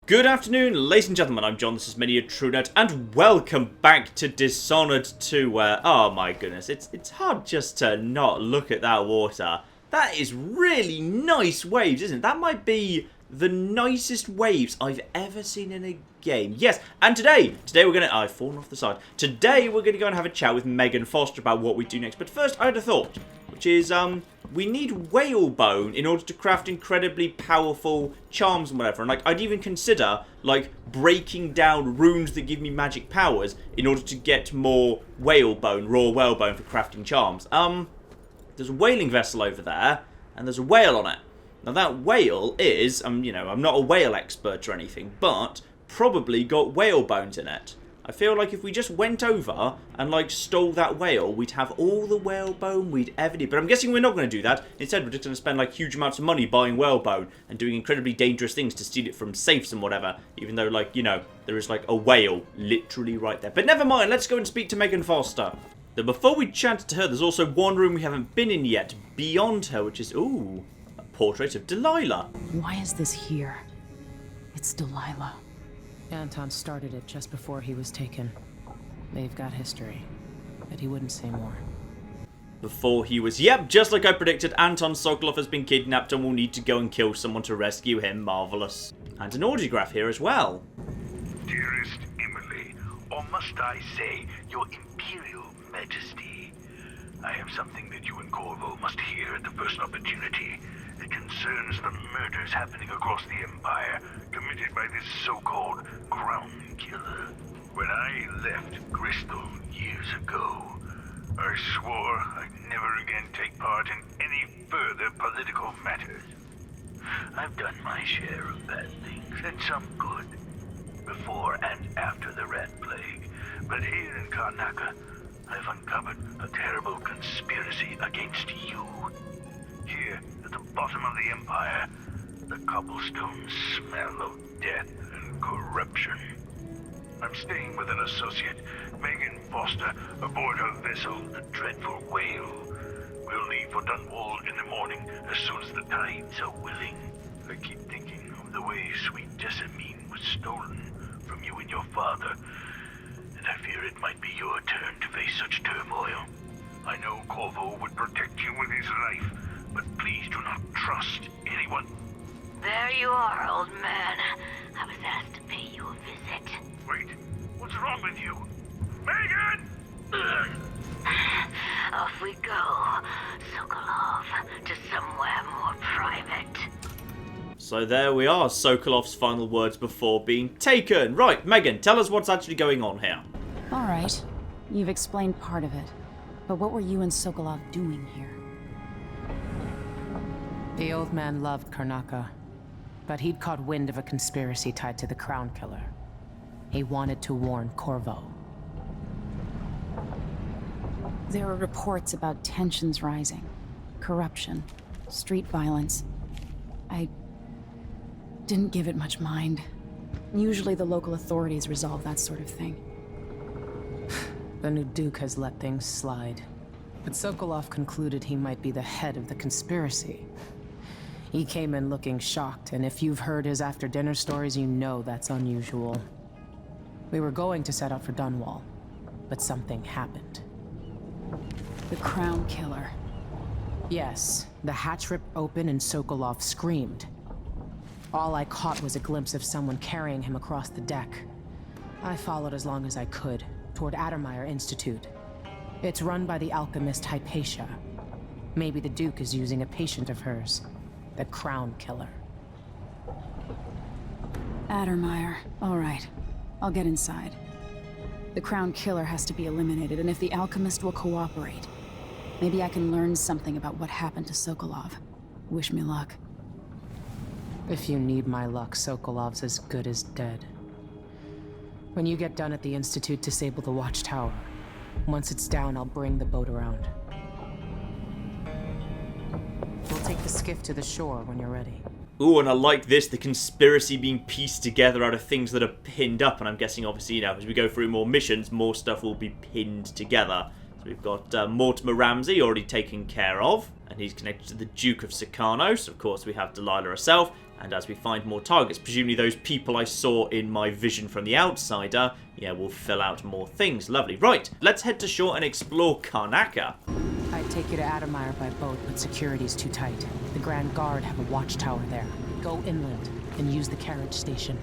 Good afternoon, ladies and gentlemen, I'm John, this is Mindy, TrueNet, and welcome back to Dishonored 2, where, oh my goodness, it's hard just to not look at that water. That is really nice waves, isn't it? That might be the nicest waves I've ever seen in a game. Yes, and today we're going to... I've fallen off the side. Today we're going to go and have a chat with Megan Foster about what we do next. But first, I had a thought, which is, we need whalebone in order to craft incredibly powerful charms and whatever. And, like, I'd even consider, like, breaking down runes that give me magic powers in order to get more whalebone, raw whalebone for crafting charms. There's a whaling vessel over there, and there's a whale on it. Now, that whale is, you know, I'm not a whale expert or anything, but probably got whale bones in it. I feel like if we just went over and, like, stole that whale, we'd have all the whalebone we'd ever need. But I'm guessing we're not going to do that. Instead, we're just going to spend, like, huge amounts of money buying whalebone and doing incredibly dangerous things to steal it from safes and whatever. Even though, like, you know, there is, like, a whale literally right there. But never mind, let's go and speak to Megan Foster. But before we chat to her, there's also one room we haven't been in yet, beyond her, which is, ooh, a portrait of Delilah. Why is this here? It's Delilah. Anton started it just before he was taken. They've got history, but he wouldn't say more. Before he was... Yep, just like I predicted, Anton Sokolov has been kidnapped and will need to go and kill someone to rescue him. Marvellous. And an autograph here as well. Dearest Emily, or must I say, your Imperial Majesty, I have something that you and Corvo must hear at the first opportunity. It concerns the murders happening across the Empire, committed by this so-called Crown Killer. When I left Crystal years ago, I swore I'd never again take part in any further political matters. I've done my share of bad things, and some good, before and after the Rat Plague. But here in Karnaca, I've uncovered a terrible conspiracy against you. Here, at the bottom of the Empire, the cobblestones smell of death and corruption. I'm staying with an associate, Megan Foster, aboard her vessel, the Dreadful Whale. We'll leave for Dunwall in the morning, as soon as the tides are willing. I keep thinking of the way sweet Jessamine was stolen from you and your father, and I fear it might be your turn to face such turmoil. I know Corvo would protect you with his life, but please do not trust anyone. There you are, old man. I was asked to pay you a visit. Wait, what's wrong with you? Megan! Off we go, Sokolov, to somewhere more private. So there we are, Sokolov's final words before being taken. Right, Megan, tell us what's actually going on here. All right, you've explained part of it. But what were you and Sokolov doing here? The old man loved Karnaca, but he'd caught wind of a conspiracy tied to the Crown Killer. He wanted to warn Corvo. There were reports about tensions rising, corruption, street violence. I didn't give it much mind. Usually the local authorities resolve that sort of thing. The new Duke has let things slide, but Sokolov concluded he might be the head of the conspiracy. He came in looking shocked, and if you've heard his after-dinner stories, you know that's unusual. We were going to set out for Dunwall, but something happened. The Crown Killer. Yes, the hatch ripped open and Sokolov screamed. All I caught was a glimpse of someone carrying him across the deck. I followed as long as I could, toward Addermeyer Institute. It's run by the alchemist Hypatia. Maybe the Duke is using a patient of hers. The Crown Killer. Addermeyer. All right. I'll get inside. The Crown Killer has to be eliminated, and if the alchemist will cooperate, maybe I can learn something about what happened to Sokolov. Wish me luck. If you need my luck, Sokolov's as good as dead. When you get done at the Institute, disable the watchtower. Once it's down, I'll bring the boat around. We'll take the skiff to the shore when you're ready. Ooh, and I like this, the conspiracy being pieced together out of things that are pinned up. And I'm guessing, obviously, you know, as we go through more missions, more stuff will be pinned together. So We've got Mortimer Ramsey already taken care of, and he's connected to the Duke of Sikanos. Of course, we have Delilah herself, and as we find more targets, presumably those people I saw in my vision from the outsider, yeah, will fill out more things. Lovely. Right, let's head to shore and explore Karnaca. I'd take you to Adamire by boat, but security's too tight. The Grand Guard have a watchtower there. Go inland and use the carriage station.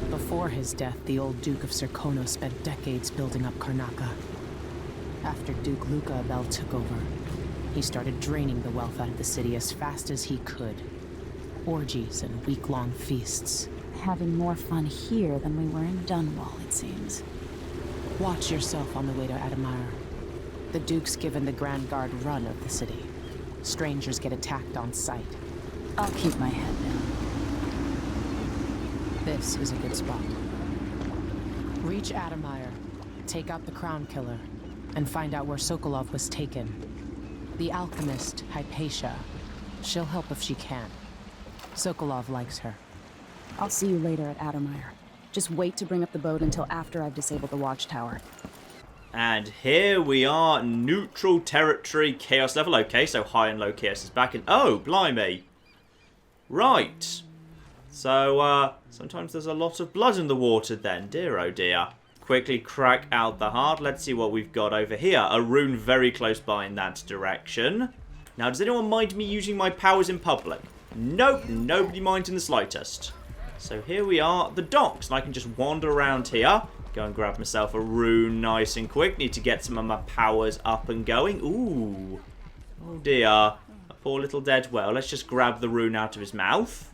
Before his death, the old Duke of Serkonos spent decades building up Karnaca. After Duke Luca Abel took over, he started draining the wealth out of the city as fast as he could. Orgies and week-long feasts. Having more fun here than we were in Dunwall, it seems. Watch yourself on the way to Adamire. The Duke's given the Grand Guard run of the city. Strangers get attacked on sight. I'll keep my head down. This is a good spot. Reach Adamire, take out the Crown Killer, and find out where Sokolov was taken. The alchemist, Hypatia. She'll help if she can. Sokolov likes her. I'll see you later at Adamire. Just wait to bring up the boat until after I've disabled the watchtower. And here we are, neutral territory, chaos level. Okay, so high and low chaos is back in. Oh, blimey. Right. So, sometimes there's a lot of blood in the water then. Dear, oh dear. Quickly crack out the heart. Let's see what we've got over here. A rune very close by in that direction. Now, does anyone mind me using my powers in public? Nope, nobody minds in the slightest. So here we are, the docks. And I can just wander around here. Go and grab myself a rune nice and quick. Need to get some of my powers up and going. Ooh. Oh dear. A poor little dead whale. Let's just grab the rune out of his mouth.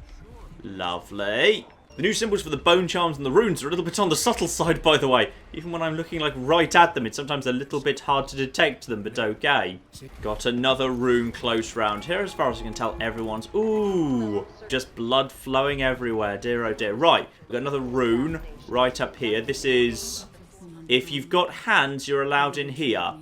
Lovely. The new symbols for the bone charms and the runes are a little bit on the subtle side, by the way. Even when I'm looking like right at them, it's sometimes a little bit hard to detect them, but okay. Got another rune close round here. As far as I can tell, everyone's... Ooh, just blood flowing everywhere. Dear, oh dear. Right, we've got another rune right up here. This is... If you've got hands, you're allowed in here.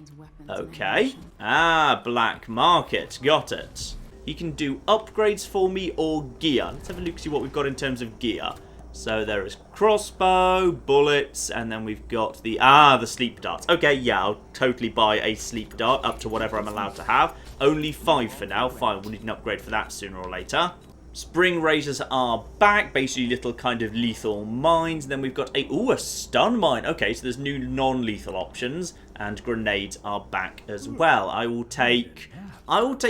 Okay. Ah, black market. Got it. You can do upgrades for me or gear. Let's have a look, see what we've got in terms of gear. So there is crossbow, bullets, and then we've got the sleep darts. Okay, yeah, I'll totally buy a sleep dart up to whatever I'm allowed to have. Only 5 for now. Fine, we'll need an upgrade for that sooner or later. Spring razors are back, basically little kind of lethal mines. Then we've got a stun mine. Okay, so there's new non-lethal options, and grenades are back as well. I will take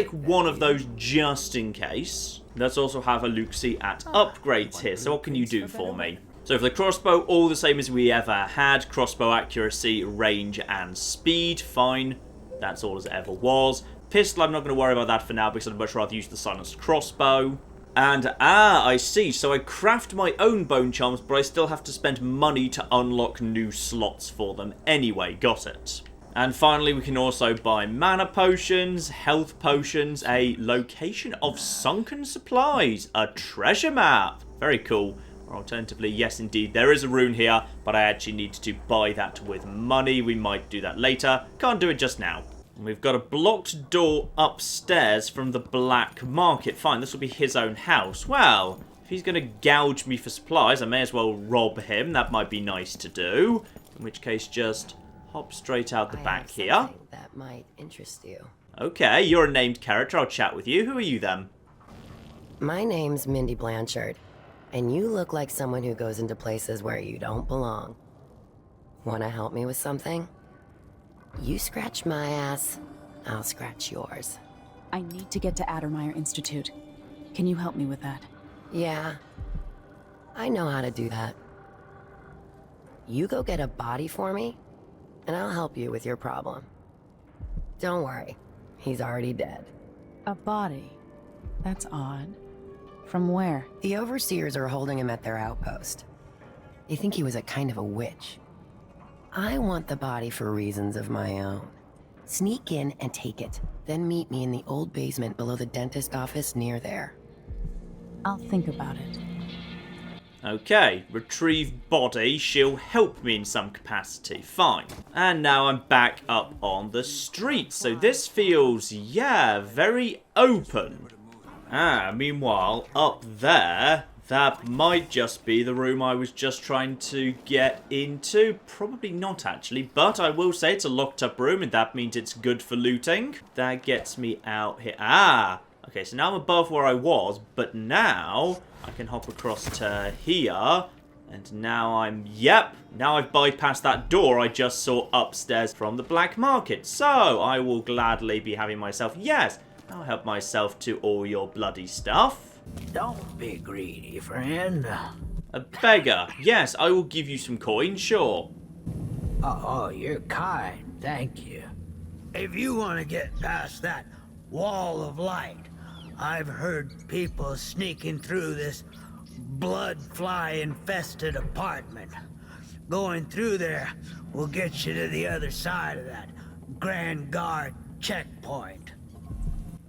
one of those just in case. Let's also have a look-see at upgrades here. So what can you do for me? So for the crossbow, all the same as we ever had. Crossbow accuracy, range, and speed. Fine. That's all as it ever was. Pistol, I'm not going to worry about that for now because I'd much rather use the silenced crossbow. And, I see. So I craft my own bone charms, but I still have to spend money to unlock new slots for them. Anyway, got it. And finally, we can also buy mana potions, health potions, a location of sunken supplies, a treasure map. Very cool. Or alternatively, yes, indeed, there is a rune here, but I actually need to buy that with money. We might do that later. Can't do it just now. And we've got a blocked door upstairs from the black market. Fine, this will be his own house. Well, if he's going to gouge me for supplies, I may as well rob him. That might be nice to do. In which case, just... hop straight out the back here. That might interest you. Okay, you're a named character. I'll chat with you. Who are you then? My name's Mindy Blanchard, and you look like someone who goes into places where you don't belong. Want to help me with something? You scratch my ass, I'll scratch yours. I need to get to Adamire Institute. Can you help me with that? Yeah, I know how to do that. You go get a body for me, and I'll help you with your problem. Don't worry, he's already dead. A body? That's odd. From where? The Overseers are holding him at their outpost. They think he was a kind of a witch. I want the body for reasons of my own. Sneak in and take it, then meet me in the old basement below the dentist office near there. I'll think about it. Okay, retrieve body. She'll help me in some capacity. Fine. And now I'm back up on the street. So this feels, yeah, very open. Meanwhile, up there That might just be the room I was just trying to get into. Probably not, actually. But I will say it's a locked up room, and that means it's good for looting. That gets me out here. Ah! Okay, so now I'm above where I was, but now I can hop across to here. And now I'm... Yep! Now I've bypassed that door I just saw upstairs from the black market. So, I will gladly be having myself... Yes! I'll help myself to all your bloody stuff. Don't be greedy, friend. A beggar. Yes, I will give you some coin, sure. Oh, you're kind, thank you. If you want to get past that wall of light, I've heard people sneaking through this bloodfly infested apartment. Going through there will get you to the other side of that Grand Guard checkpoint.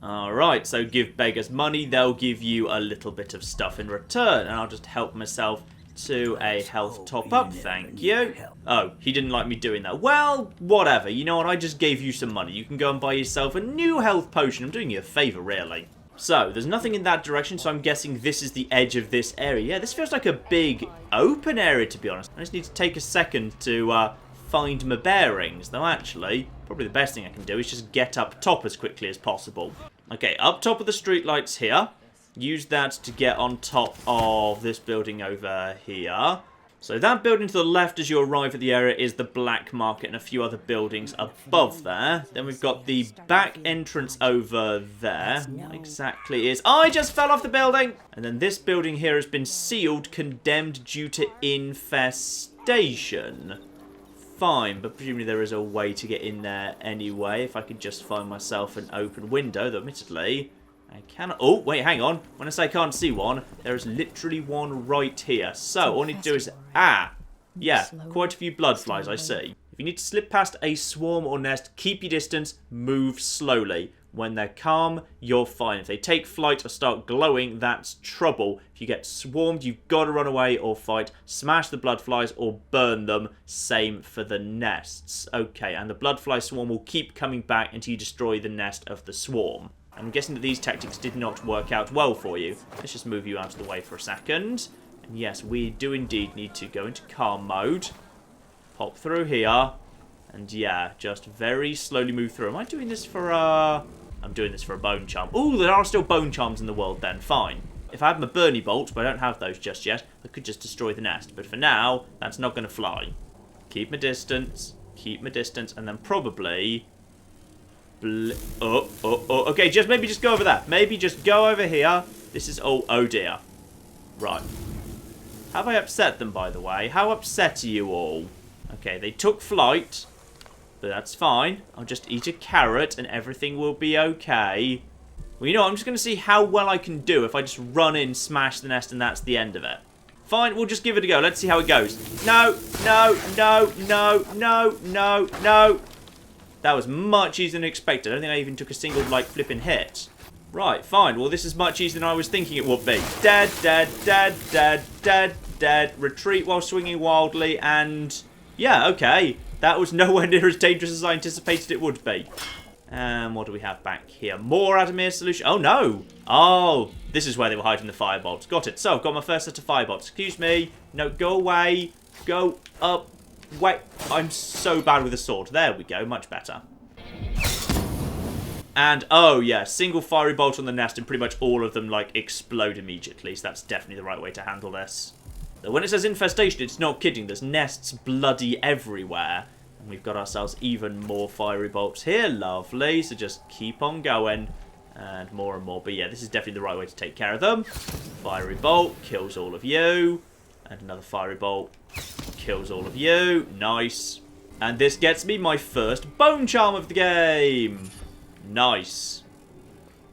Alright, so give beggars money, they'll give you a little bit of stuff in return, and I'll just help myself to a health top-up, thank you. Oh, he didn't like me doing that. Well, whatever, you know what, I just gave you some money. You can go and buy yourself a new health potion. I'm doing you a favour, really. So, there's nothing in that direction, so I'm guessing this is the edge of this area. Yeah, this feels like a big open area, to be honest. I just need to take a second to find my bearings, though actually, probably the best thing I can do is just get up top as quickly as possible. Okay, up top of the streetlights here. Use that to get on top of this building over here. So that building to the left as you arrive at the area is the black market and a few other buildings above there. Then we've got the back entrance over there. What exactly is... I just fell off the building! And then this building here has been sealed, condemned due to infestation. Fine, but presumably there is a way to get in there anyway. If I could just find myself an open window, though admittedly I cannot... Oh, wait, hang on. When I say I can't see one, there is literally one right here. So all I need to do is... Ah! Yeah, quite a few bloodflies, I see. If you need to slip past a swarm or nest, keep your distance, move slowly. When they're calm, you're fine. If they take flight or start glowing, that's trouble. If you get swarmed, you've got to run away or fight. Smash the bloodflies or burn them. Same for the nests. Okay, and the bloodfly swarm will keep coming back until you destroy the nest of the swarm. I'm guessing that these tactics did not work out well for you. Let's just move you out of the way for a second. And yes, we do indeed need to go into calm mode. Pop through here. And yeah, just very slowly move through. Am I doing this for I'm doing this for a bone charm. Ooh, there are still bone charms in the world then. Fine. If I had my Bernie bolts, but I don't have those just yet, I could just destroy the nest. But for now, that's not going to fly. Keep my distance. Keep my distance. And then probably... Okay, maybe just go over there. Maybe just go over here. This is... Oh dear. Right. Have I upset them, by the way? How upset are you all? Okay, they took flight. But that's fine. I'll just eat a carrot and everything will be okay. Well, you know what? I'm just going to see how well I can do if I just run in, smash the nest, and that's the end of it. Fine, we'll just give it a go. Let's see how it goes. No, no, no, no, no, no, no. That was much easier than expected. I don't think I even took a single, like, flipping hit. Right, fine. Well, this is much easier than I was thinking it would be. Dead, dead, dead, dead, dead, dead. Retreat while swinging wildly, and... Yeah, okay. That was nowhere near as dangerous as I anticipated it would be. What do we have back here? More Adamir solution. Oh, no. Oh, this is where they were hiding the firebolts. Got it. So, I've got my first set of firebolts. Excuse me. No, go away. Go up. Wait. I'm so bad with a sword. There we go. Much better. And, oh, yeah. Single fiery bolt on the nest and pretty much all of them, like, explode immediately. So, that's definitely the right way to handle this. When it says infestation, it's not kidding. There's nests bloody everywhere. And we've got ourselves even more fiery bolts here. Lovely. So just keep on going. And more. But yeah, this is definitely the right way to take care of them. Fiery bolt kills all of you. And another fiery bolt kills all of you. Nice. And this gets me my first bone charm of the game. Nice.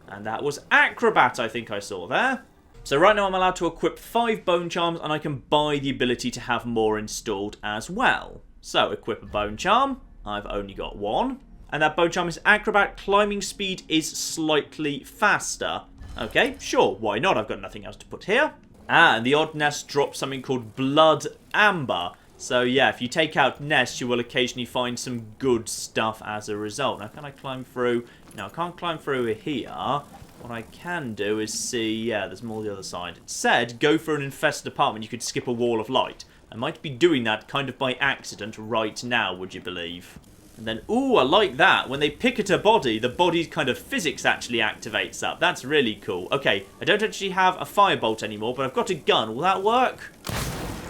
And that was Acrobat, I think I saw there. So right now I'm allowed to equip 5 bone charms and I can buy the ability to have more installed as well. So equip a bone charm. I've only got 1. And that bone charm is Acrobat. Climbing speed is slightly faster. Okay, sure, why not? I've got nothing else to put here. Ah, and the odd nest drops something called Blood Amber. So yeah, if you take out nests, you will occasionally find some good stuff as a result. Now, can I climb through? No, I can't climb through here. what I can do is see... Yeah, there's more on the other side. It said, go for an infested apartment, you could skip a wall of light. I might be doing that kind of by accident right now, would you believe? And then, ooh, I like that. When they pick at a body, the body's kind of physics actually activates up. That's really cool. Okay, I don't actually have a firebolt anymore, but I've got a gun. Will that work?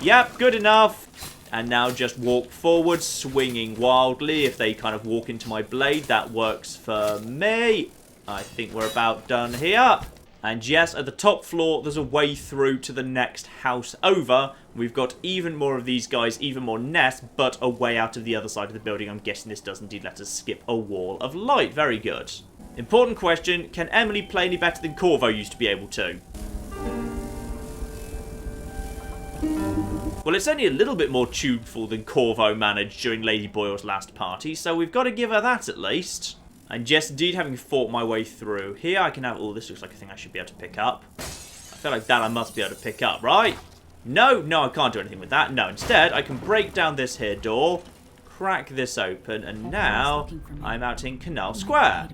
Yep, good enough. And now just walk forward, swinging wildly. If they kind of walk into my blade, that works for me. I think we're about done here. And yes, at the top floor, there's a way through to the next house over. We've got even more of these guys, even more nests, but a way out of the other side of the building. I'm guessing this does indeed let us skip a wall of light. Very good. Important question, can Emily play any better than Corvo used to be able to? Well, it's only a little bit more tuneful than Corvo managed during Lady Boyle's last party, so we've got to give her that at least. And yes, indeed, having fought my way through here, I can have... Oh, this looks like a thing I should be able to pick up. I feel like that I must be able to pick up, right? No, I can't do anything with that. No, instead, I can break down this here door, crack this open, and now I'm out in Canal Square.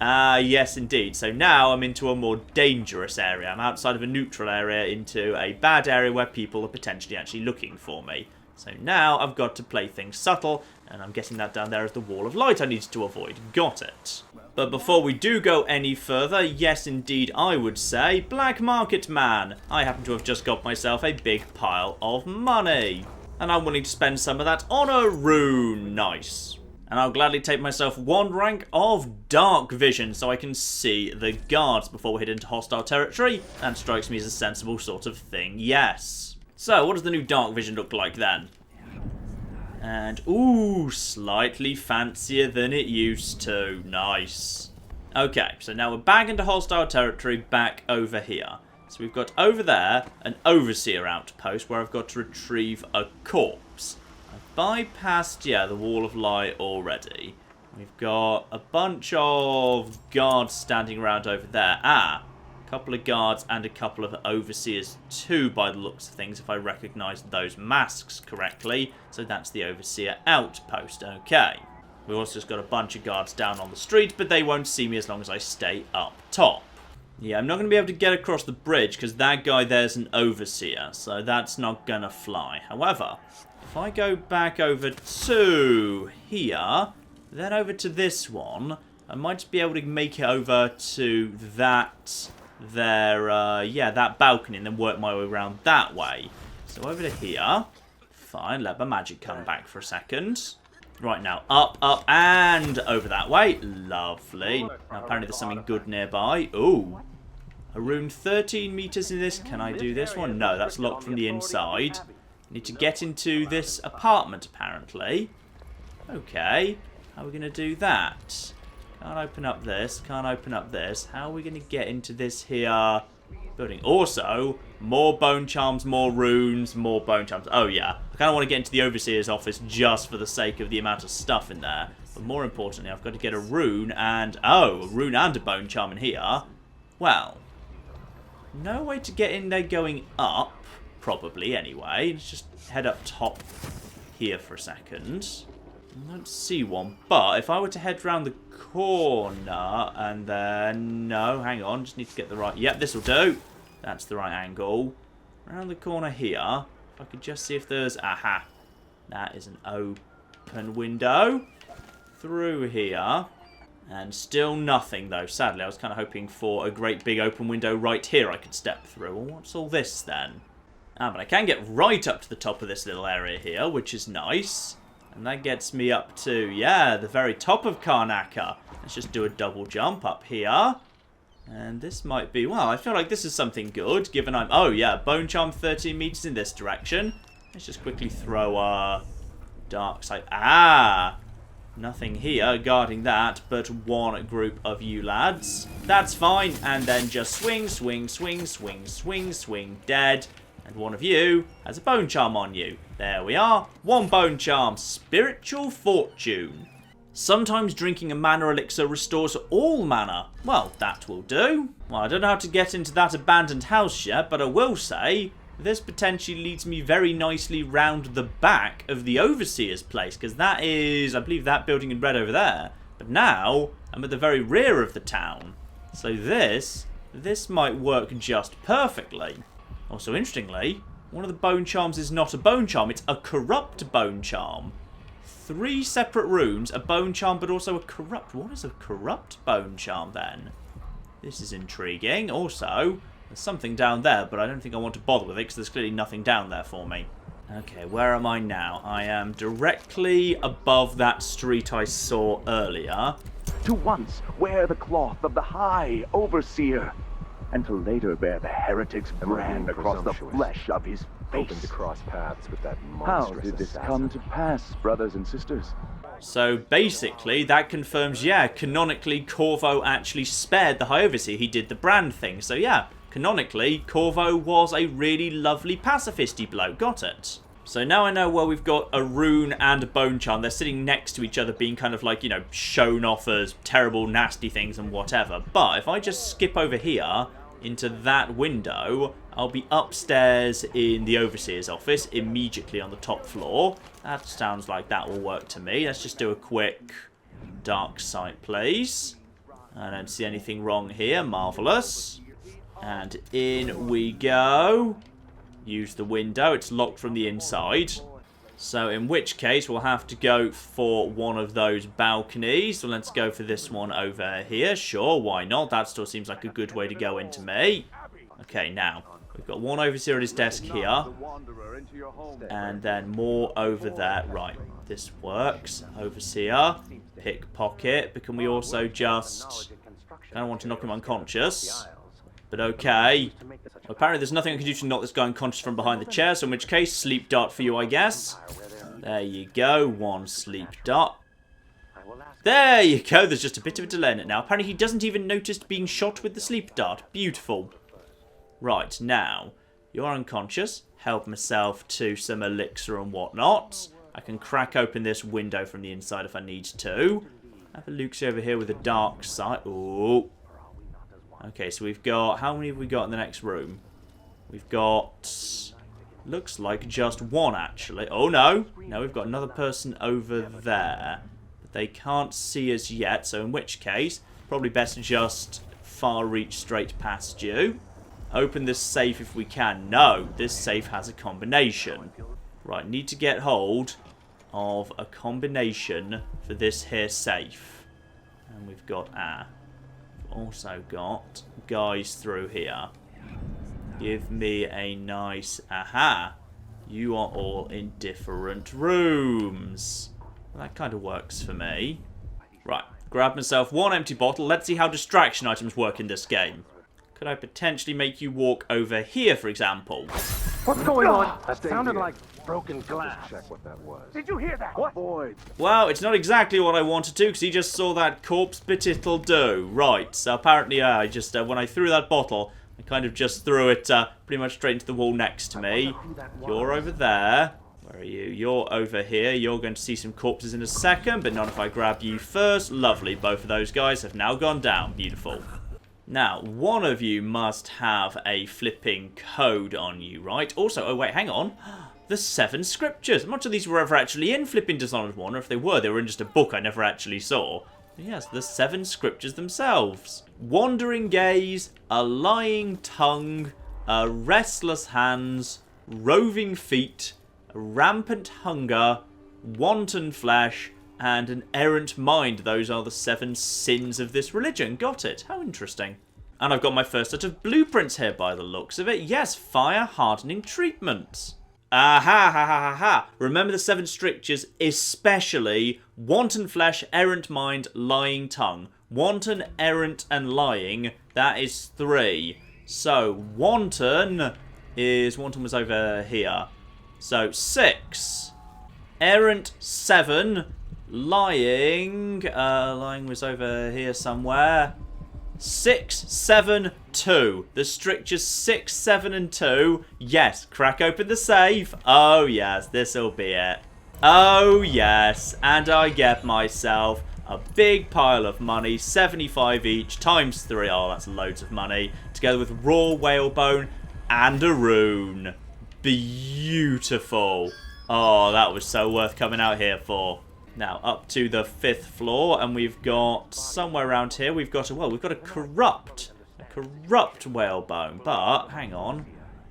Yes, indeed. So now I'm into a more dangerous area. I'm outside of a neutral area into a bad area where people are potentially actually looking for me. So now I've got to play things subtle, and I'm guessing that down there is the wall of light I needed to avoid. Got it. But before we do go any further, yes indeed I would say, Black Market Man. I happen to have just got myself a big pile of money. And I'm willing to spend some of that on a rune. Nice. And I'll gladly take myself 1 rank of dark vision so I can see the guards before we head into hostile territory. That strikes me as a sensible sort of thing, yes. So, what does the new dark vision look like then? And, ooh, slightly fancier than it used to. Nice. Okay, so now we're back into hostile territory, back over here. So we've got over there an overseer outpost where I've got to retrieve a corpse. I've bypassed, yeah, the wall of light already. We've got a bunch of guards standing around over there. A couple of guards and a couple of overseers too, by the looks of things, if I recognise those masks correctly. So that's the overseer outpost. Okay. We've also just got a bunch of guards down on the street, but they won't see me as long as I stay up top. Yeah, I'm not going to be able to get across the bridge because that guy there's an overseer, so that's not going to fly. However, if I go back over to here, then over to this one, I might be able to make it over to that there, yeah, that balcony, and then work my way around that way. So over to here. Fine, let my magic come back for a second. Right, now up, and over that way. Lovely. Now apparently there's something good nearby. Ooh. A rune 13 meters in this. Can I do this one? No, that's locked from the inside. Need to get into this apartment, apparently. Okay. How are we going to do that? Can't open up this. Can't open up this. How are we going to get into this here building? Also, more bone charms, more runes, more bone charms. Oh, yeah. I kind of want to get into the Overseer's office just for the sake of the amount of stuff in there. But more importantly, I've got to get a rune and... Oh, a rune and a bone charm in here. Well, no way to get in there going up. Probably, anyway. Let's just head up top here for a second. I don't see one, but if I were to head round the corner and then... No, hang on, just need to get the right... Yep, this will do. That's the right angle. Around the corner here, if I could just see if there's... Aha. That is an open window. Through here. And still nothing, though. Sadly, I was kind of hoping for a great big open window right here I could step through. Well, what's all this, then? Ah, but I can get right up to the top of this little area here, which is nice. And that gets me up to, yeah, the very top of Karnaca. Let's just do a double jump up here. And this might be, well, I feel like this is something good, given I'm, oh yeah, bone charm 13 meters in this direction. Let's just quickly throw a dark side. Ah, nothing here guarding that, but one group of you lads. That's fine. And then just swing, swing, swing, swing, swing, swing, dead. And one of you has a bone charm on you. There we are. One bone charm. Spiritual fortune. Sometimes drinking a mana elixir restores all mana. Well, that will do. Well, I don't know how to get into that abandoned house yet, but I will say this potentially leads me very nicely round the back of the Overseer's place, because that is, I believe, that building in red over there. But now I'm at the very rear of the town. So this might work just perfectly. Also, interestingly, one of the bone charms is not a bone charm, it's a corrupt bone charm. 3 separate rooms, a bone charm, but also a corrupt. What is a corrupt bone charm then? This is intriguing. Also, there's something down there, but I don't think I want to bother with it because there's clearly nothing down there for me. Okay, where am I now? I am directly above that street I saw earlier. To once wear the cloth of the High Overseer, and to later bear the heretic's brand across the flesh of his face. Hoping to cross paths with that How monstrous did this assassin. come to pass, brothers and sisters? So basically, that confirms, yeah, canonically, Corvo actually spared the High Overseer. He did the brand thing. So yeah, canonically, Corvo was a really lovely pacifisty bloke. Got it. So now I know where we've got a rune and a bone charm. They're sitting next to each other, being kind of like, you know, shown off as terrible, nasty things and whatever. But if I just skip over here into that window, I'll be upstairs in the Overseer's office, immediately on the top floor. That sounds like that will work to me. Let's just do a quick dark sight, please. I don't see anything wrong here. Marvellous. And in we go. Use the window. It's locked from the inside. So in which case we'll have to go for one of those balconies. So let's go for this one over here. Sure, why not? That still seems like a good way to go into me. Okay, now we've got one Overseer at his desk here. And then more over there. Right, this works. Overseer. Pickpocket. But can we also just... I don't want to knock him unconscious. But okay. Apparently there's nothing I can do to knock this guy unconscious from behind the chair, so in which case, sleep dart for you, I guess. There you go, 1 sleep dart. There you go, there's just a bit of a delay in it now. Apparently he doesn't even notice being shot with the sleep dart. Beautiful. Right, now, you're unconscious. Help myself to some elixir and whatnot. I can crack open this window from the inside if I need to. Have a look over here with a dark sight. Ooh. Okay, so we've got... How many have we got in the next room? We've got... Looks like just 1, actually. Oh, no. No, we've got another person over there. But they can't see us yet, so in which case, probably best to just far reach straight past you. Open this safe if we can. No, this safe has a combination. Right, need to get hold of a combination for this here safe. And we've got... also got guys through here. Give me a nice... Aha! You are all in different rooms. Well, that kind of works for me. Right, grab myself 1 empty bottle. Let's see how distraction items work in this game. Could I potentially make you walk over here, for example? What's going on? That sounded like broken glass. Just check what that was. Did you hear that? What? Boy. Well, it's not exactly what I wanted to, because he just saw that corpse, but it'll do. Right, so apparently I just, when I threw that bottle, I kind of just threw it pretty much straight into the wall next to me. You're over there. Where are you? You're over here. You're going to see some corpses in a second, but not if I grab you first. Lovely, both of those guys have now gone down. Beautiful. Now, one of you must have a flipping code on you, right? Also, oh wait, hang on. The 7 scriptures. I'm not sure these were ever actually in flipping Dishonored 1, or if they were in just a book I never actually saw. But yes, the 7 scriptures themselves. Wandering gaze, a lying tongue, restless hands, roving feet, rampant hunger, wanton flesh, and an errant mind. Those are the 7 sins of this religion. Got it. How interesting. And I've got my first set of blueprints here by the looks of it. Yes, fire hardening treatments. Aha, ha, ha, ha, ha. Remember the 7 strictures, especially wanton flesh, errant mind, lying tongue. Wanton, errant, and lying, that is 3. So, wanton was over here. So, 6. Errant, 7. Lying was over here somewhere. 6, 7, 2. The strictures 6, 7, and 2. Yes, crack open the safe. Oh yes, this'll be it. Oh yes, and I get myself a big pile of money, 75 each, times 3. Oh, that's loads of money. Together with raw whalebone and a rune. Beautiful. Oh, that was so worth coming out here for. Now, up to the 5th floor, and we've got, somewhere around here, we've got a corrupt whalebone. But, hang on.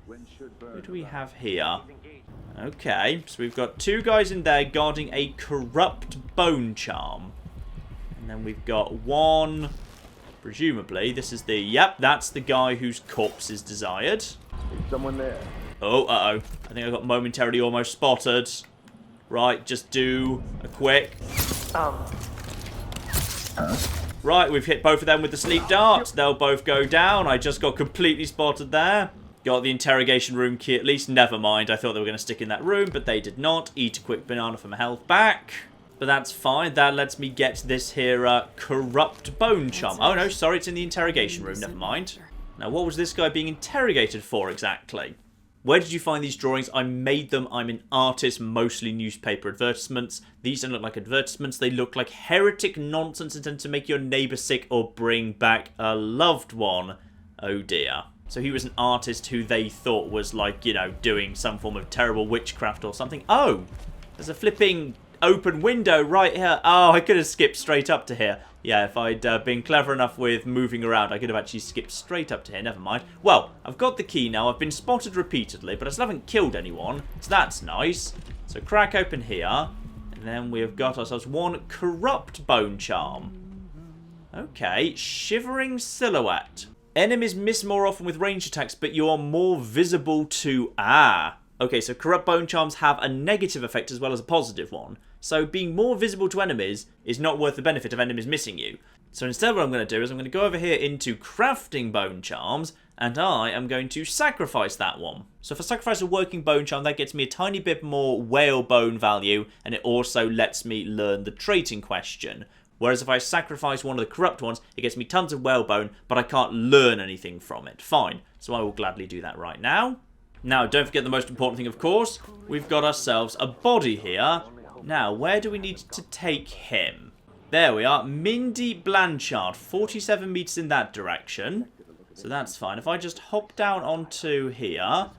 Who do we have here? Okay, so we've got 2 guys in there guarding a corrupt bone charm. And then we've got 1, presumably, this is the, yep, that's the guy whose corpse is desired. Is someone there? Oh, uh-oh. I think I got momentarily almost spotted. Right, just do a quick... Right, we've hit both of them with the sleep dart. They'll both go down. I just got completely spotted there. Got the interrogation room key at least. Never mind. I thought they were going to stick in that room, but they did not. Eat a quick banana for my health back. But that's fine. That lets me get this here corrupt bone charm. Oh, no, sorry. It's in the interrogation room. Never mind. Now, what was this guy being interrogated for exactly? Where did you find these drawings? I made them. I'm an artist, mostly newspaper advertisements. These don't look like advertisements. They look like heretic nonsense intended to make your neighbour sick or bring back a loved one. Oh dear. So he was an artist who they thought was like, you know, doing some form of terrible witchcraft or something. Oh, there's a flipping open window right here. Oh, I could have skipped straight up to here. Yeah, if I'd been clever enough with moving around, I could have actually skipped straight up to here. Never mind. Well, I've got the key now. I've been spotted repeatedly, but I still haven't killed anyone. So that's nice. So crack open here. And then we have got ourselves 1 corrupt bone charm. Okay, shivering silhouette. Enemies miss more often with range attacks, but you are more visible to... Ah. Okay, so corrupt bone charms have a negative effect as well as a positive one. So being more visible to enemies is not worth the benefit of enemies missing you. So instead what I'm going to do is I'm going to go over here into crafting bone charms, and I am going to sacrifice that one. So if I sacrifice a working bone charm, that gets me a tiny bit more whalebone value, and it also lets me learn the trait in question. Whereas if I sacrifice one of the corrupt ones, it gets me tons of whalebone, but I can't learn anything from it. Fine. So I will gladly do that right now. Now, don't forget the most important thing, of course. We've got ourselves a body here. Now, where do we need to take him? There we are. Mindy Blanchard. 47 meters in that direction. So that's fine. If I just hop down onto here.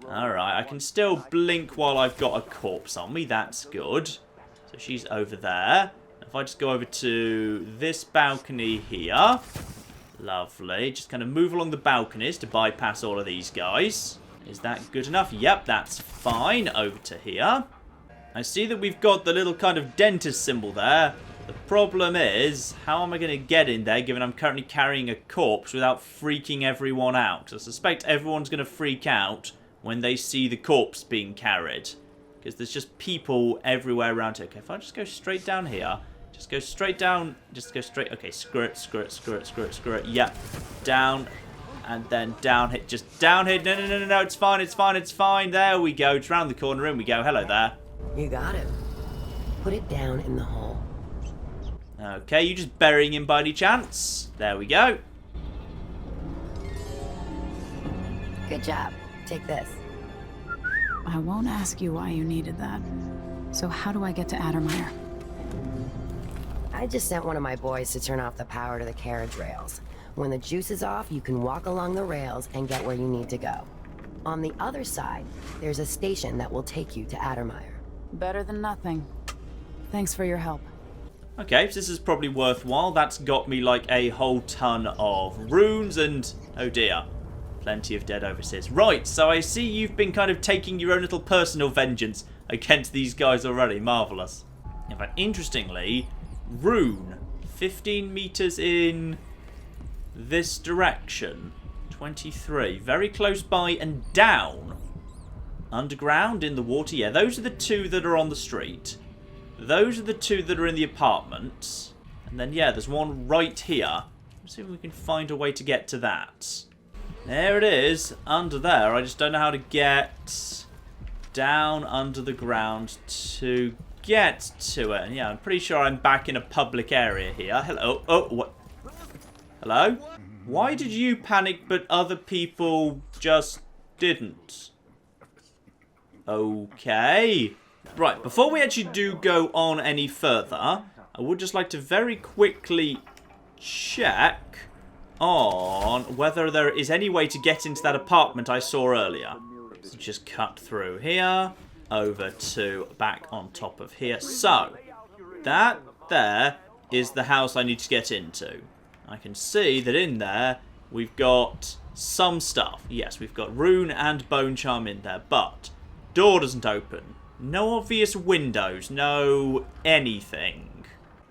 Alright, I can still blink while I've got a corpse on me. That's good. So she's over there. If I just go over to this balcony here. Lovely. Just kind of move along the balconies to bypass all of these guys. Is that good enough? Yep, that's fine. Over to here. I see that we've got the little kind of dentist symbol there. The problem is, how am I going to get in there given I'm currently carrying a corpse without freaking everyone out? Because I suspect everyone's going to freak out when they see the corpse being carried. Because there's just people everywhere around here. Okay, if I just go straight down here. Just go straight down. Just go straight. Okay, screw it, screw it, screw it, screw it, screw it. Yep. Down. And then down hit. Just down hit. No, no, no, no, no. It's fine, it's fine, it's fine. There we go. Just round the corner. In we go. Hello there. You got it. Put it down in the hole. Okay, you just burying him by any chance? There we go. Good job. Take this. I won't ask you why you needed that. So how do I get to Addermire? I just sent one of my boys to turn off the power to the carriage rails. When the juice is off, you can walk along the rails and get where you need to go. On the other side, there's a station that will take you to Addermire. Better than nothing. Thanks for your help. Okay, so this is probably worthwhile. That's got me like a whole ton of runes and, oh dear, plenty of dead overseers. Right, so I see you've been kind of taking your own little personal vengeance against these guys already. Marvellous. In fact, interestingly, rune, 15 meters in this direction. 23, very close by and down. Underground, in the water, yeah, those are the 2 that are on the street. Those are the 2 that are in the apartments. And then, yeah, there's one right here. Let's see if we can find a way to get to that. There it is, under there. I just don't know how to get down under the ground to get to it. And yeah, I'm pretty sure I'm back in a public area here. Hello. Oh, what? Hello? Why did you panic but other people just didn't? Okay. Right, before we actually do go on any further, I would just like to very quickly check on whether there is any way to get into that apartment I saw earlier. So just cut through here, over to back on top of here. So, that there is the house I need to get into. I can see that in there we've got some stuff. Yes, we've got rune and bone charm in there, but door doesn't open. No obvious windows, no anything.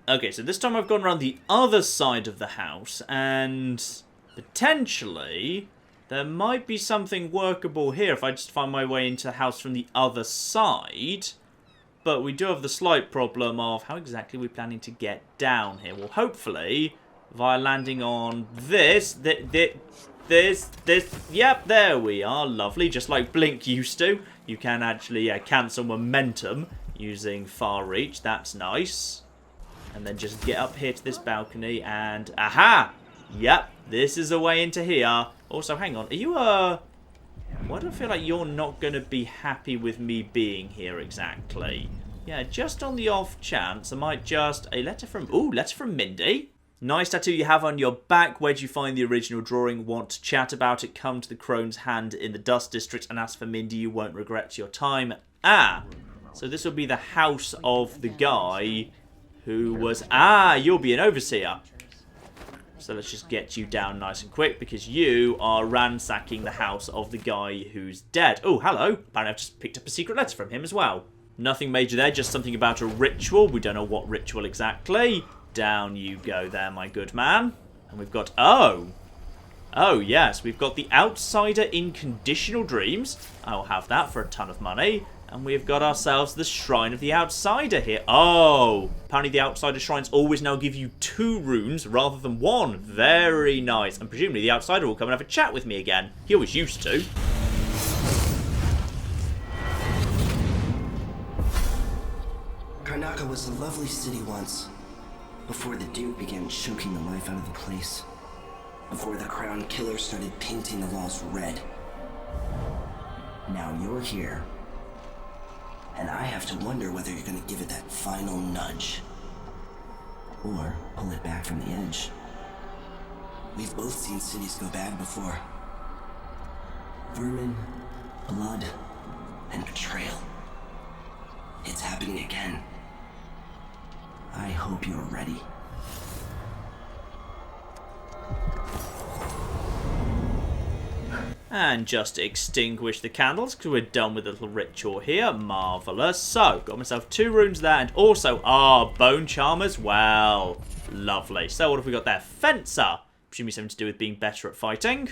Okay, so this time I've gone around the other side of the house, and potentially there might be something workable here if I just find my way into the house from the other side. But we do have the slight problem of how exactly we're planning to get down here. Well, hopefully, via landing on this, yep, there we are, lovely. Just like Blink used to, you can actually cancel momentum using far reach, that's nice. And then just get up here to this balcony and, aha! Yep, this is a way into here. Also, hang on, are you why do I feel like you're not going to be happy with me being here exactly? Yeah, just on the off chance, I might just, a letter from, ooh, letter from Mindy. Nice tattoo you have on your back. Where'd you find the original drawing? Want to chat about it? Come to the Crone's Hand in the Dust District and ask for Mindy. You won't regret your time. Ah, so this will be the house of the guy who was, you'll be an overseer. So let's just get you down nice and quick because you are ransacking the house of the guy who's dead. Oh, hello. Apparently I've just picked up a secret letter from him as well. Nothing major there, just something about a ritual. We don't know what ritual exactly. Down you go there, my good man. And we've got, oh yes, we've got the Outsider in Conditional Dreams. I'll have that for a ton of money. And we've got ourselves the Shrine of the Outsider here. Oh, apparently the Outsider Shrines always now give you 2 runes rather than 1. Very nice. And presumably the Outsider will come and have a chat with me again. He always used to. Karnaca was a lovely city once, before the Duke began choking the life out of the place. Before the Crown Killer started painting the walls red. Now you're here. And I have to wonder whether you're gonna give it that final nudge. Or pull it back from the edge. We've both seen cities go bad before. Vermin, blood, and betrayal. It's happening again. I hope you're ready. And just extinguish the candles because we're done with the little ritual here. Marvellous. So, got myself 2 runes there and also, bone charm as well. Lovely. So, what have we got there? Fencer. Presumably something to do with being better at fighting.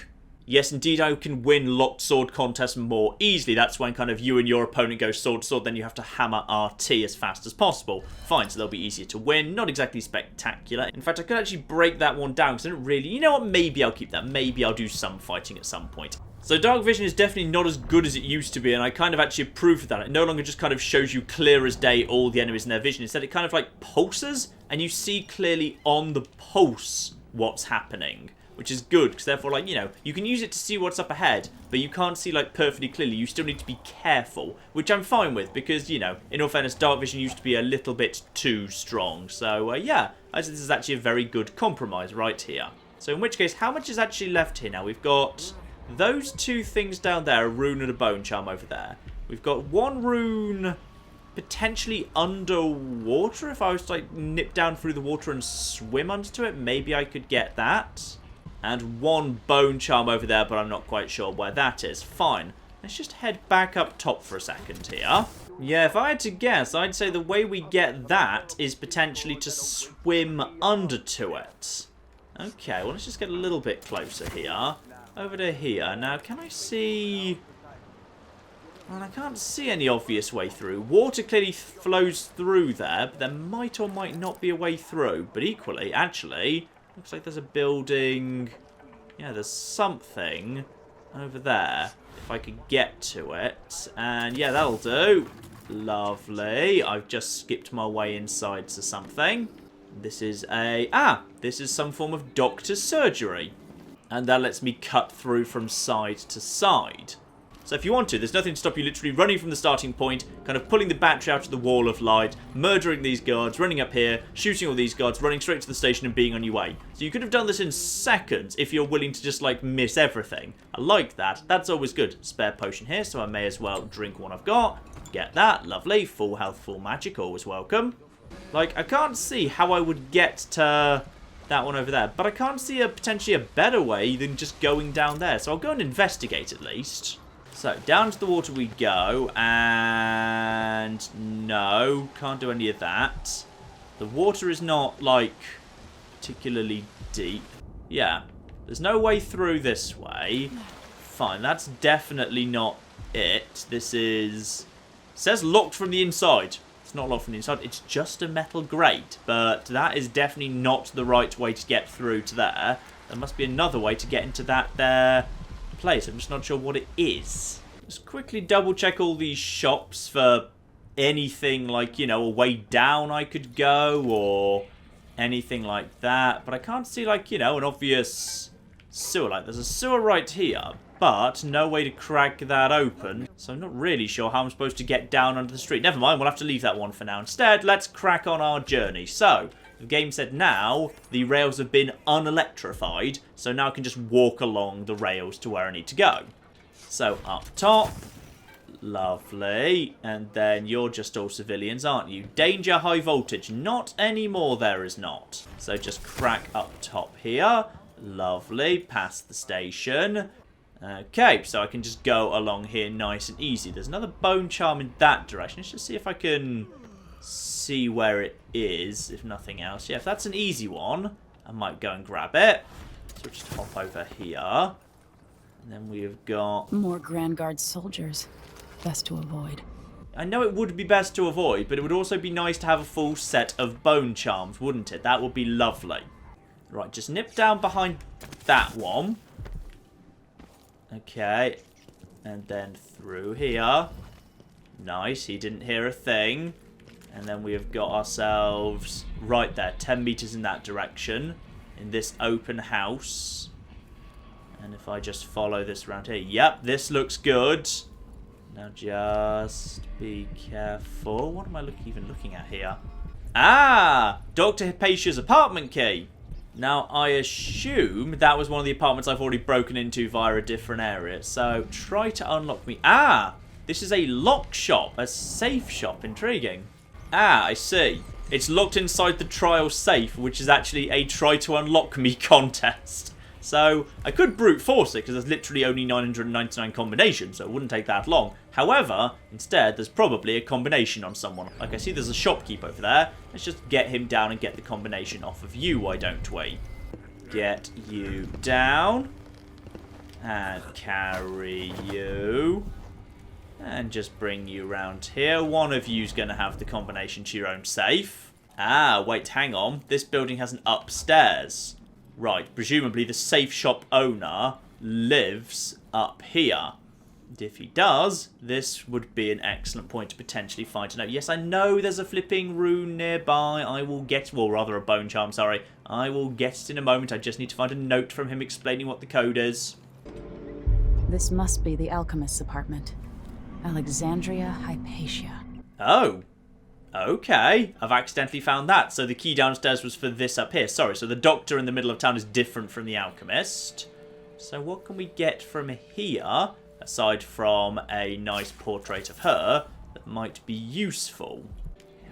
Yes, indeed, I can win locked sword contests more easily. That's when kind of you and your opponent go sword to sword, then you have to hammer RT as fast as possible. Fine, so they'll be easier to win. Not exactly spectacular. In fact, I could actually break that one down because I don't really... You know what? Maybe I'll keep that. Maybe I'll do some fighting at some point. So Dark Vision is definitely not as good as it used to be, and I kind of actually approve of that. It no longer just kind of shows you clear as day all the enemies in their vision. Instead, it kind of like pulses, and you see clearly on the pulse what's happening. Which is good, because therefore, like, you know, you can use it to see what's up ahead, but you can't see, like, perfectly clearly. You still need to be careful, which I'm fine with, because, you know, in all fairness, Dark Vision used to be a little bit too strong. So, yeah, I think this is actually a very good compromise right here. So, in which case, how much is actually left here now? We've got those 2 things down there, a rune and a bone charm over there. We've got 1 rune potentially underwater. If I was to, like, nip down through the water and swim onto it, maybe I could get that. And 1 bone charm over there, but I'm not quite sure where that is. Fine. Let's just head back up top for a second here. Yeah, if I had to guess, I'd say the way we get that is potentially to swim under to it. Okay, well, let's just get a little bit closer here. Over to here. Now, can I see... Well, I can't see any obvious way through. Water clearly flows through there, but there might or might not be a way through. But equally, actually... Looks like there's a building. Yeah, there's something over there. If I could get to it. And yeah, that'll do. Lovely. I've just skipped my way inside to something. This is a... this is some form of doctor's surgery. And that lets me cut through from side to side. So if you want to, there's nothing to stop you literally running from the starting point, kind of pulling the battery out of the wall of light, murdering these guards, running up here, shooting all these guards, running straight to the station and being on your way. So you could have done this in seconds if you're willing to just, like, miss everything. I like that. That's always good. Spare potion here, so I may as well drink one I've got. Get that. Lovely. Full health, full magic. Always welcome. Like, I can't see how I would get to that one over there. But I can't see potentially a better way than just going down there. So I'll go and investigate at least. So, down to the water we go. And no, can't do any of that. The water is not, like, particularly deep. Yeah, there's no way through this way. Fine, that's definitely not it. This is... It says locked from the inside. It's not locked from the inside. It's just a metal grate. But that is definitely not the right way to get through to there. There must be another way to get into that there place. I'm just not sure what it is. Just quickly double check all these shops for anything like, you know, a way down I could go or anything like that. But I can't see, like, you know, an obvious sewer. Like, there's a sewer right here, but no way to crack that open. So I'm not really sure how I'm supposed to get down under the street. Never mind, we'll have to leave that one for now. Instead, let's crack on our journey. So, the game said now the rails have been unelectrified, so now I can just walk along the rails to where I need to go. So, up top. Lovely. And then you're just all civilians, aren't you? Danger, high voltage. Not anymore, there is not. So just crack up top here. Lovely. Past the station. Okay, so I can just go along here nice and easy. There's another bone charm in that direction. Let's just see if I can see where it is, if nothing else. Yeah, if that's an easy one, I might go and grab it. So we'll just hop over here. And then we've got... More Grand Guard soldiers. Best to avoid. I know it would be best to avoid, but it would also be nice to have a full set of bone charms, wouldn't it? That would be lovely. Right, just nip down behind that one. Okay. And then through here. Nice, he didn't hear a thing. And then we have got ourselves right there, 10 meters in that direction, in this open house. And if I just follow this around here, yep, this looks good. Now just be careful. What am I even looking at here? Ah, Dr. Hypatia's apartment key. Now, I assume that was one of the apartments I've already broken into via a different area. So, try to unlock me. Ah, this is a lock shop, a safe shop. Intriguing. Ah, I see. It's locked inside the trial safe, which is actually a try to unlock me contest. So, I could brute force it, because there's literally only 999 combinations, so it wouldn't take that long. However, instead, there's probably a combination on someone. Like, I see there's a shopkeep over there. Let's just get him down and get the combination off of you, why don't we? Get you down. And carry you. And just bring you around here. One of you's going to have the combination to your own safe. Ah, wait, hang on. This building has an upstairs. Right, presumably the safe shop owner lives up here. And if he does, this would be an excellent point to potentially find a note. Yes, I know there's a flipping rune nearby. I will get, well, rather a bone charm, sorry. I will get it in a moment. I just need to find a note from him explaining what the code is. This must be the alchemist's apartment. Alexandria Hypatia. Oh. Okay, I've accidentally found that. So the key downstairs was for this up here. Sorry, so the doctor in the middle of town is different from the alchemist. So what can we get from here, aside from a nice portrait of her, that might be useful?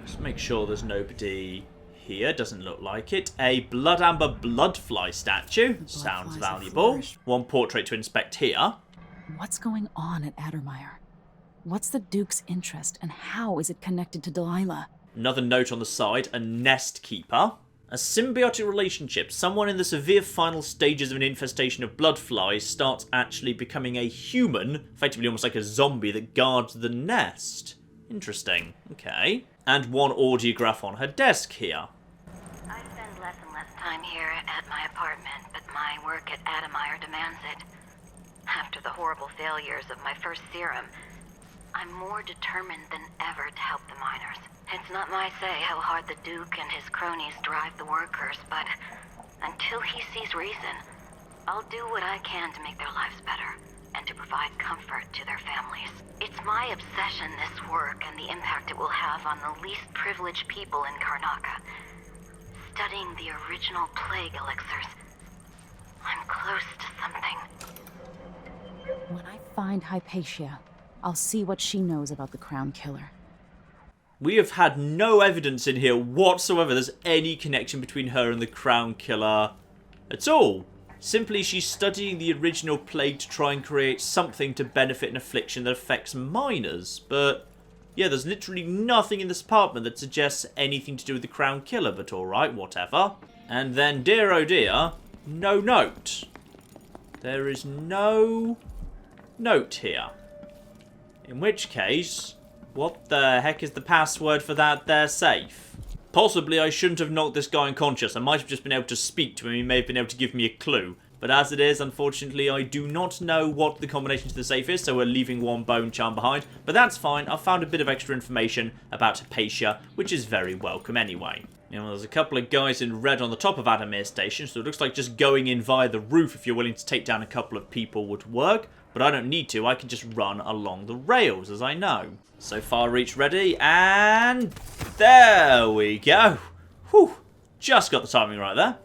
Just make sure there's nobody here. Doesn't look like it. A blood amber bloodfly statue. Sounds valuable. One portrait to inspect here. What's going on at Addermire? What's the Duke's interest, and how is it connected to Delilah? Another note on the side, a nest keeper. A symbiotic relationship. Someone in the severe final stages of an infestation of bloodflies starts actually becoming a human, effectively almost like a zombie that guards the nest. Interesting. Okay. And one audiograph on her desk here. I spend less and less time here at my apartment, but my work at Addermire demands it. After the horrible failures of my first serum, I'm more determined than ever to help the miners. It's not my say how hard the Duke and his cronies drive the workers, but until he sees reason, I'll do what I can to make their lives better and to provide comfort to their families. It's my obsession, this work, and the impact it will have on the least privileged people in Karnaca. Studying the original plague elixirs, I'm close to something. When I find Hypatia, I'll see what she knows about the Crown Killer. We have had no evidence in here whatsoever there's any connection between her and the Crown Killer at all. Simply, she's studying the original plague to try and create something to benefit an affliction that affects minors. But, yeah, there's literally nothing in this apartment that suggests anything to do with the Crown Killer, but alright, whatever. And then, dear oh dear, no note. There is no note here. In which case, what the heck is the password for that there safe? Possibly I shouldn't have knocked this guy unconscious. I might have just been able to speak to him. He may have been able to give me a clue. But as it is, unfortunately, I do not know what the combination to the safe is, so we're leaving one bone charm behind. But that's fine. I've found a bit of extra information about Hypatia, which is very welcome anyway. You know, there's a couple of guys in red on the top of Adamir Station, so it looks like just going in via the roof if you're willing to take down a couple of people would work. But I don't need to. I can just run along the rails, as I know. So far reach ready, and there we go. Whew, just got the timing right there.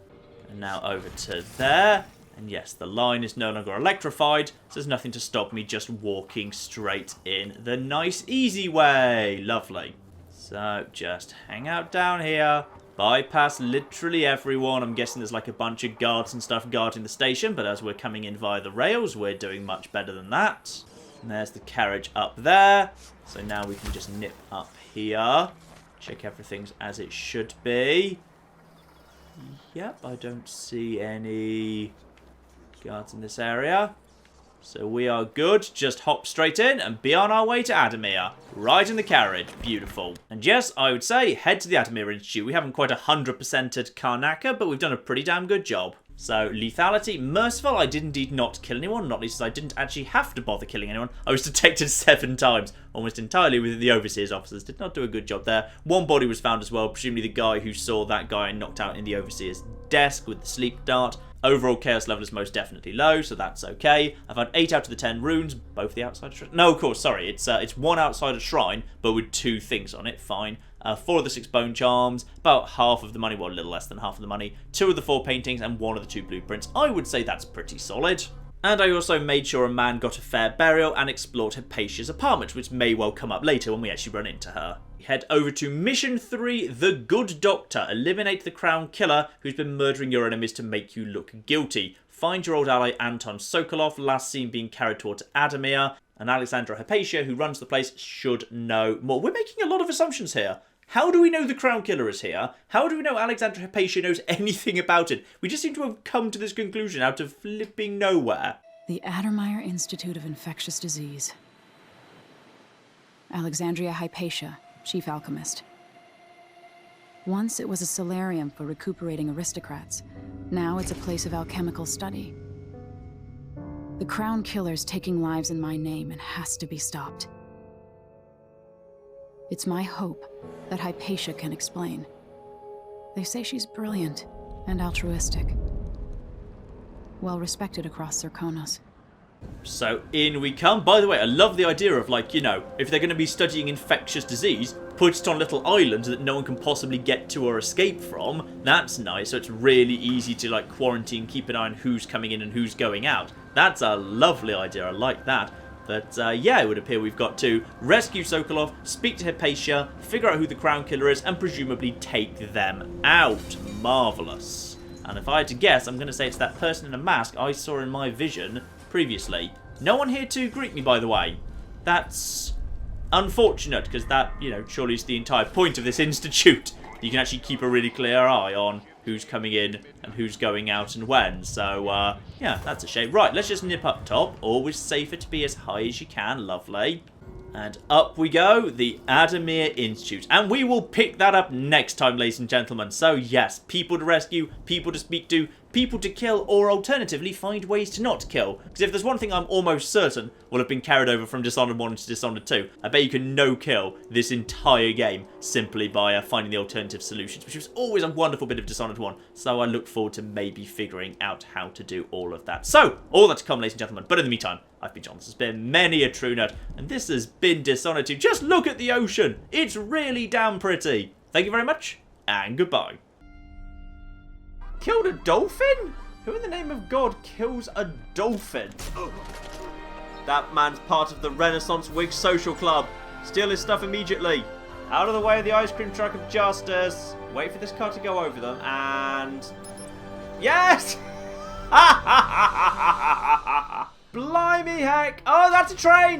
And now over to there. And yes, the line is no longer electrified, so there's nothing to stop me just walking straight in the nice, easy way. Lovely. So just hang out down here. Bypass literally everyone. I'm guessing there's like a bunch of guards and stuff guarding the station, but as we're coming in via the rails, we're doing much better than that. And there's the carriage up there. So now we can just nip up here. Check everything's as it should be. Yep, I don't see any guards in this area. So we are good. Just hop straight in and be on our way to Adamir. Right in the carriage. Beautiful. And yes, I would say head to the Adamir Institute. We haven't quite 100%ed Karnaca, but we've done a pretty damn good job. So, lethality, merciful, I did indeed not kill anyone, not least as I didn't actually have to bother killing anyone. I was detected 7 times, almost entirely with the Overseers officers. Did not do a good job there. One body was found as well, presumably the guy who saw that guy knocked out in the Overseers' desk with the sleep dart. Overall chaos level is most definitely low, so that's okay. I've had 8 out of the 10 runes, both the outside shrine. No, of course, sorry, it's 1 outside a shrine, but with 2 things on it, fine. 4 of the 6 bone charms, about half of the money, well, a little less than half of the money, 2 of the 4 paintings, and 1 of the 2 blueprints. I would say that's pretty solid. And I also made sure a man got a fair burial and explored Hypatia's apartment, which may well come up later when we actually run into her. Head over to Mission 3, The Good Doctor. Eliminate the Crown Killer who's been murdering your enemies to make you look guilty. Find your old ally Anton Sokolov, last seen being carried towards Adamir. And Alexandra Hypatia, who runs the place, should know more. We're making a lot of assumptions here. How do we know the Crown Killer is here? How do we know Alexandra Hypatia knows anything about it? We just seem to have come to this conclusion out of flipping nowhere. The Adamir Institute of Infectious Disease. Alexandria Hypatia, chief alchemist. Once it was a solarium for recuperating aristocrats. Now it's a place of alchemical study. The Crown Killer's taking lives in my name and has to be stopped. It's my hope that Hypatia can explain. They say she's brilliant and altruistic. Well respected across Zirconos. So in we come. By the way, I love the idea of, like, you know, if they're going to be studying infectious disease, put it on little islands that no one can possibly get to or escape from. That's nice, so it's really easy to, like, quarantine, keep an eye on who's coming in and who's going out. That's a lovely idea, I like that. But, yeah, it would appear we've got to rescue Sokolov, speak to Hypatia, figure out who the Crown Killer is, and presumably take them out. Marvellous. And if I had to guess, I'm going to say it's that person in a mask I saw in my vision previously. No one here to greet me, by the way. That's unfortunate, because that, you know, surely is the entire point of this institute. You can actually keep a really clear eye on who's coming in and who's going out and when. So, yeah, that's a shame. Right, let's just nip up top. Always safer to be as high as you can. Lovely. And up we go, the Adamir Institute. And we will pick that up next time, ladies and gentlemen. So, yes, people to rescue, people to speak to, people to kill, or alternatively find ways to not kill. Because if there's one thing I'm almost certain will have been carried over from Dishonored 1 to Dishonored 2, I bet you can no-kill this entire game simply by finding the alternative solutions, which was always a wonderful bit of Dishonored 1, so I look forward to maybe figuring out how to do all of that. So, all that to come, ladies and gentlemen, but in the meantime, I've been John, this has been many a true nerd, and this has been Dishonored 2. Just look at the ocean! It's really damn pretty! Thank you very much, and goodbye. Killed a dolphin? Who in the name of God kills a dolphin? That man's part of the Renaissance Wig Social Club. Steal his stuff immediately. Out of the way of the ice cream truck of justice. Wait for this car to go over them, and... Yes! Blimey heck! Oh, that's a train!